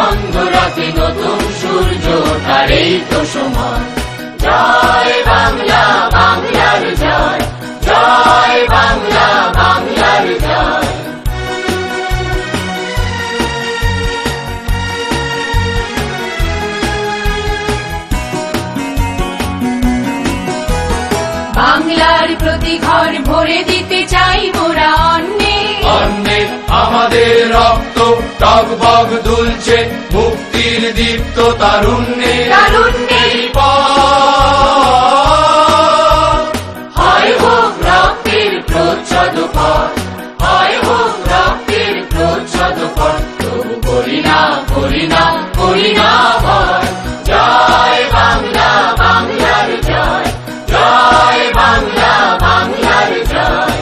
অন্ধরাতে নতুন সূর্য ওঠার এই তো সময়। জয় বাংলা, বাংলার জয়, জয় বাংলা, বাংলার জয়। বাংলার প্রতি ঘর ভরে দিতে চাই মোরা অন্নে, অন্নে আমাদের রক্ত টগবগ দুলছে, মুক্তির দীপ্ত তারুণ্যে, তারুণ্যে হয় হোক রক্তের প্রচ্ছদ পথ, হয় হোক রক্তের প্রচ্ছদ পথ, তবু করি না, করি না, করি না ভয়। জয় বাংলা, বাংলার জয়, জয় বাংলা, বাংলার জয়।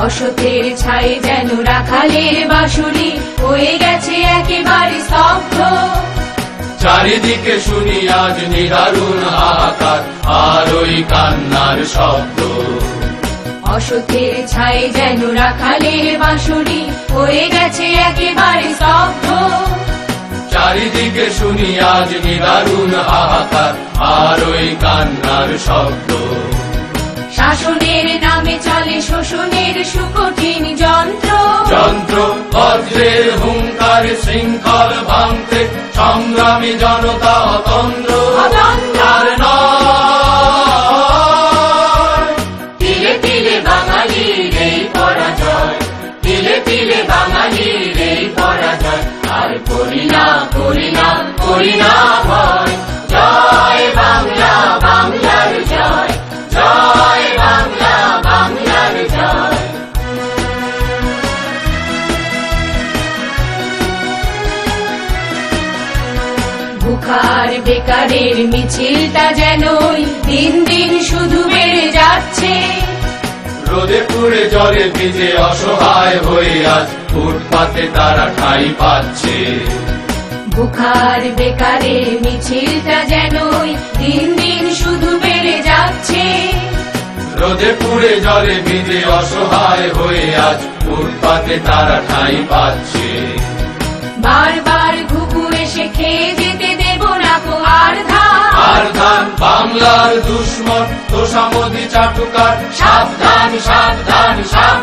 অসতের ছাই যেন রাখালের বাঁশুরি হয়ে গেছে একেবারে স্তব্ধ। চারিদিকে শুনি আজ নিদারুণ হাহাকার, আর ওই কান্নার শব্দ। অসতের ছাই যেন রাখালের বাঁশুরি হয়ে গেছে একেবারে স্তব্ধ। চারিদিকে শুনি আজ নিদারুণ হাহাকার, আর ওই কান্নার শব্দ। শাসনের নামে চলে শোষণের সুকঠিন যন্ত্র, যন্ত্র বজ্রের হুঙ্কার শৃঙ্খল ভাঙতে সংগ্রামী জনতা অতন্দ্র। আর নয়, তিলে তিলে বাঙালির এই পরাজয়, তিলে তিলে বাঙালির এই পরাজয়। আর করি না, করি না, করি না ভয়। জয় বাংলা, বাংলার জয়, জয় বাংলা, বাংলার জয়। বুখার বেকারের মিছিলটা যেন দিন দিন শুধু বেড়ে যাচ্ছে। রোদে পুড়ে জলে ভিজে অসহায় হয়ে আজ ফুটপাতে তারা ঠাঁই পাচ্ছে। বুখার বেকারের মিছিলটা যেন দিন দিন শুধু বেড়ে যাচ্ছে। রোদে পুড়ে জলে ভিজে অসহায় হয়ে আজ ফুটপাতে তারা ঠাঁই পাচ্ছে। বারবার ঘুঘু এসে খেয়ে যেতে দেব না কো আর ধান, আর ধান বাংলার দুশ্মন তোষামোদী চাটুকার, সাবধান, সাবধান, সাবধান।